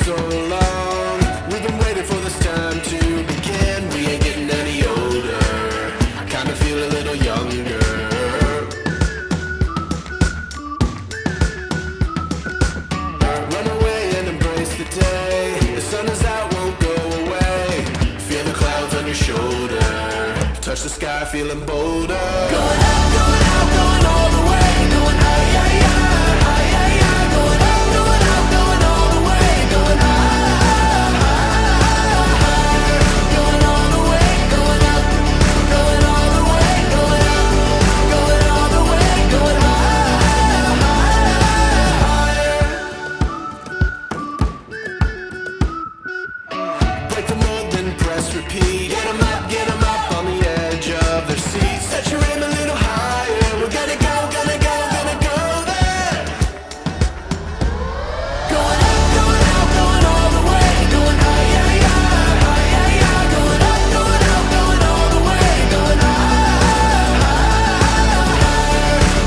so long. We've been waiting for this time to begin. We ain't getting any older. I kinda feel a little younger. Run away and embrace the day. The sun is out, won't go away. Feel the clouds on your shoulder. Touch the sky, feeling bolder. Going up, going out, going all the way. Going high, yeah, yeah, high, yeah, yeah. Going up, going out, going all the way. Going high, higher. Going all the way, going up. Going all the way, going up. Going all the way, going higher. Break the mold, then press repeat. Get 'em up on the edge of their seats. Set your aim a little higher. We're gonna go, gonna go, gonna go there. Going up, going out, going all the way. Going high, yeah, yeah, high, yeah, yeah. Going up, going out, going all the way. Going higher.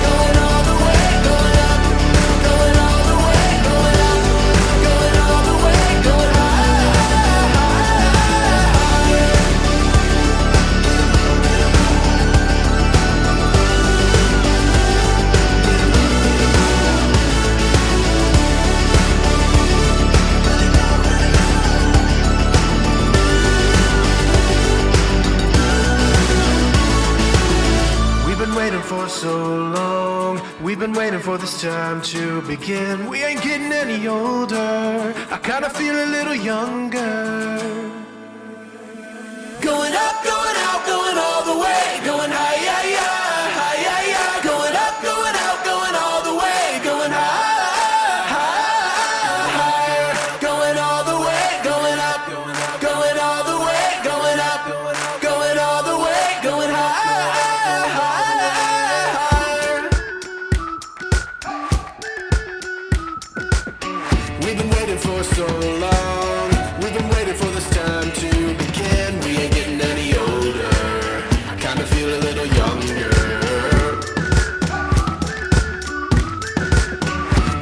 Going all the way, going up. Going all the way, going up. Going all the way, going We've been waiting for so long. We've been waiting for this time to begin. We ain't getting any older. I kinda feel a little younger. Going up, going out, going all the way. Going high, yeah, yeah, high, yeah, yeah. Going up, going out, going all the way. Going higher. Going all the way, going up. Going all the way, going up. Going all the way, going higher. We've been waiting for so long. We've been waiting for this time to begin. We ain't getting any older. I kinda feel a little younger.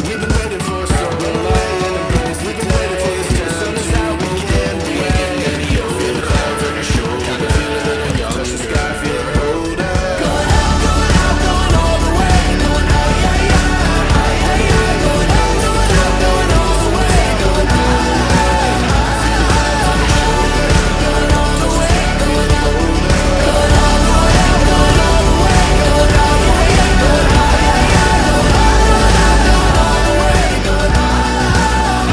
We've been waiting for so long. We've been waiting for this time. The sun is out, we can. We ain't getting any older. Feel the clouds on your shoulder. Kinda feel a little younger. Touch the sky, feeling bolder. Going up, going out, going all the way. Going high, yeah, yeah, high, yeah, yeah. Going up, going out, going all the way. Going going all the way, going up. Going all the way, going all the way. Going high, yeah, yeah. Going high, yeah, yeah. Going all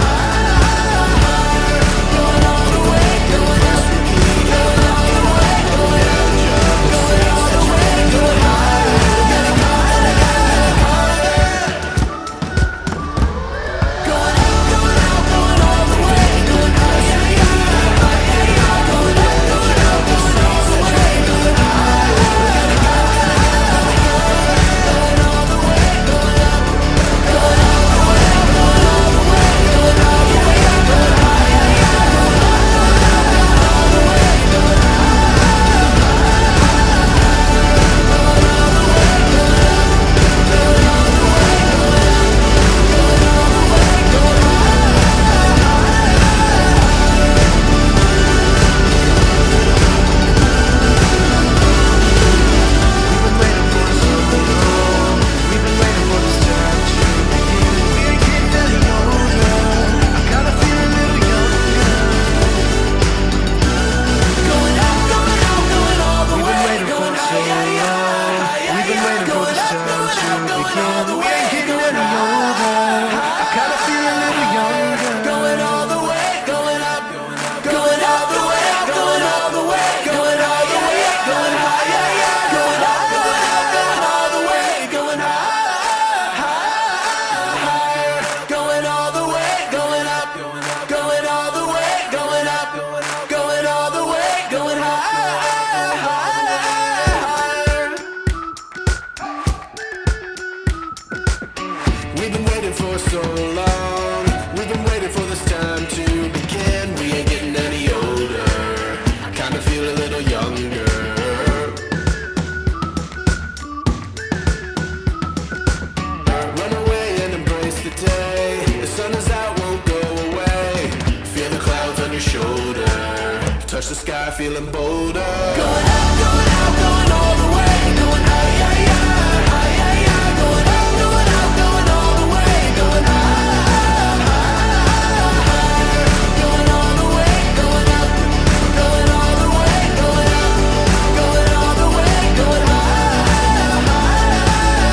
the way, going going all the way, going up. Going all the way, going up. Going all the way, going higher. Getting harder, harder. Going up, going out, going all the way. Going high, yeah, yeah, high, yeah, yeah. Going up, going out, going all the way. Going higher. Going all the way, going up. Going all the way, going all the way. Going high, yeah, yeah. Going high, yeah, yeah. Going all the way, going the sun is out, won't go away. touch the sky, feeling bolder. Going up, going all the way, going high, high, high, high, high, high. Going up, going all the way, going high, high, high. Going all the way, going up, going all the way, going up, going all the way, going high,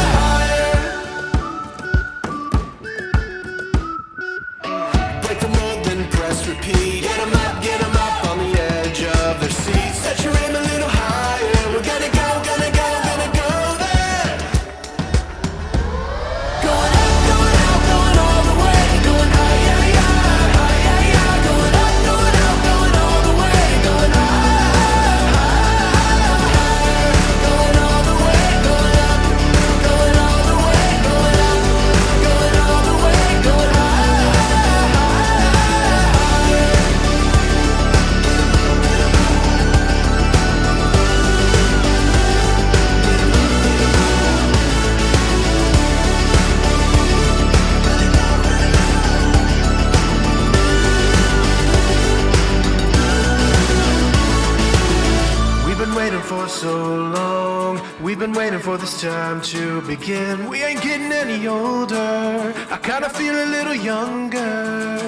high. Break the mold, then press repeat. Get 'em up on the edge of their seats. Set your aim a little higher. We're gonna go there. Going up, going all the way, going high, high, high, high, high, high. Going up, going all the way, going high, high, high. Going all the way, going up, going all the way, going up, going all the way, going high, high, high. We've been waiting for so long. We've been waiting for this time to begin. We ain't getting any older. I kinda feel a little younger.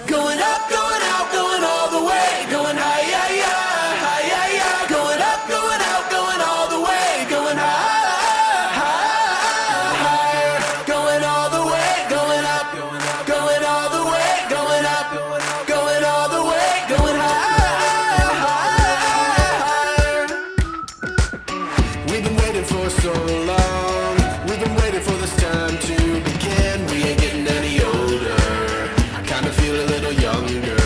Going up, going all the way, going high, high, high, high, high, high. Going up, going all the way, going high, high, higher. Going all the way, going up, going all the way, going up, going all the way, going high, higher. We've been waiting for so long. We've been waiting for this time to begin. We ain't getting any older. I kinda feel a little younger.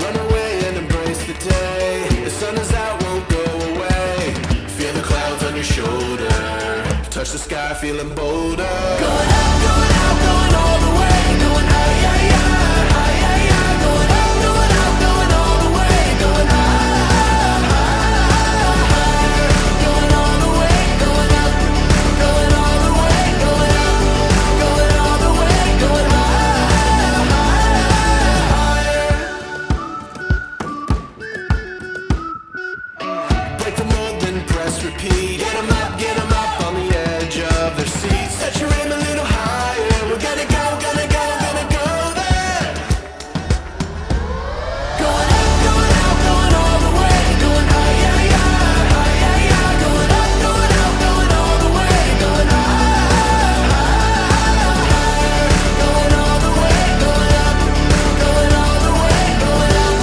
Run away and embrace the day. The sun is out, won't go away. Feel the clouds on your shoulder. Touch the sky, feeling bolder. Going up, going all the way, going high, high, high, high, high, high. Going up, going all the way, going high, high, high. Going all the way, going up, going all the way, going up, going all the way, going high, higher. Break the mold, then press repeat. Get 'em up on the edge of their seats. Set your aim a little higher. We're gonna go there. Going up, going all the way, going high, high, high, high, high, high. Going up, going all the way, going high, high, high. Going all the way, going up, going all the way, going up,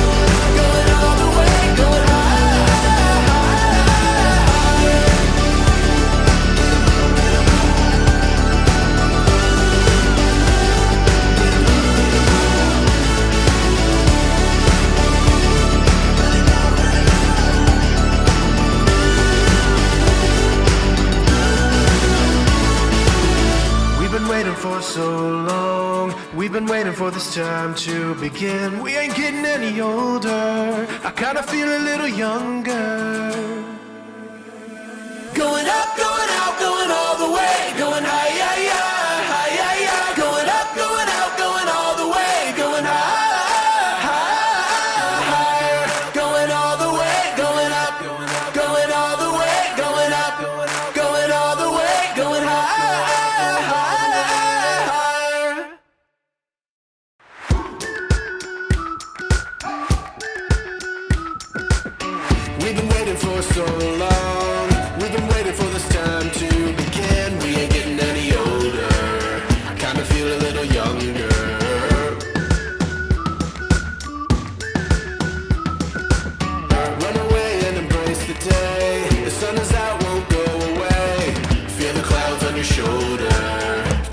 going all the way, going high, higher. We've been waiting for so long. We've been waiting for this time to begin. We ain't getting any older. I kinda feel a little younger. Going up, going all the way, going high, high, high, high, high, high. Going up, going all the way, going high, high, higher. Going all the way, going up, going all the way, going up, going all the way, going high, higher. We've been waiting for so long. We've been waiting for this time to begin. We ain't getting any older. I kinda feel a little younger. Run away and embrace the day. The sun is out, won't go away. Feel the clouds on your shoulder.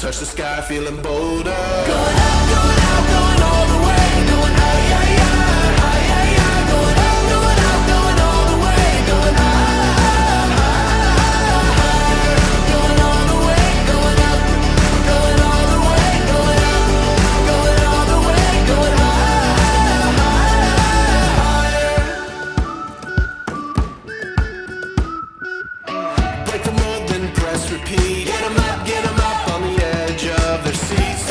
Touch the sky, feeling bolder. Going up, going all the way, going high, high, high, high, high, high. Going up, going all the way, going high, high, high. Going all the way, going up, going all the way, going up, going all the way, going high, higher. Break the mold, then press repeat. Get 'em up on the edge of their seats.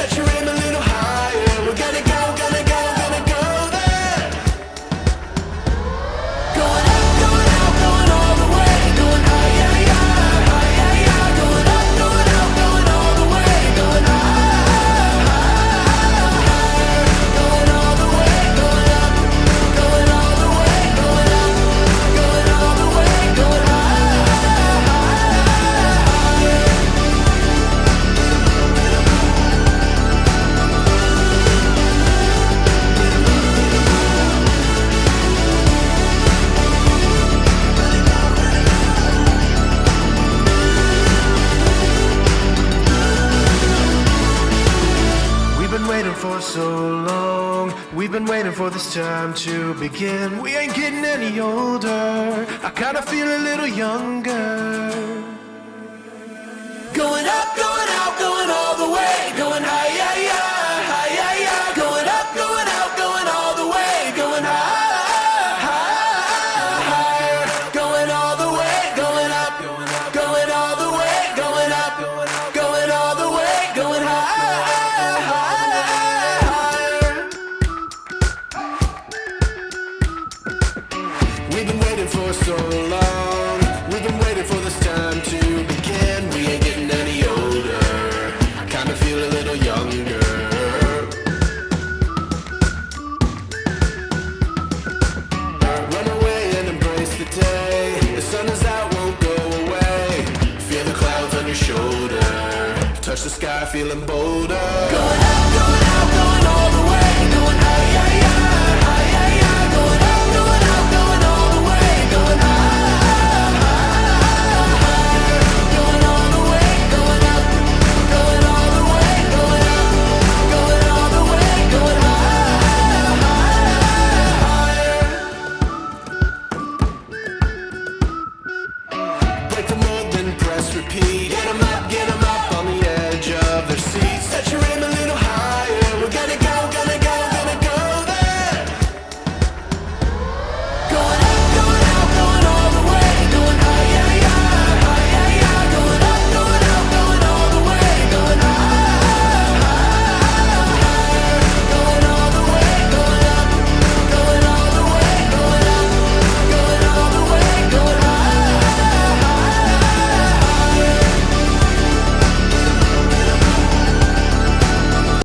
We've been waiting for this time to begin. We ain't getting any older. I kinda feel a little younger. Going up, going out, going all the way, going higher, higher, higher. Going up, going out, going all the way, going higher, higher. Going all the way, going up, going all the way, going up, going all the way, going higher, higher. We've been waiting for so long. We've been waiting for this time to begin. We ain't getting any older. I kinda feel a little younger. Run away and embrace the day. The sun is out, won't go away. Feel the clouds on your shoulder. Touch the sky, feeling bolder. Going up, going out, going all the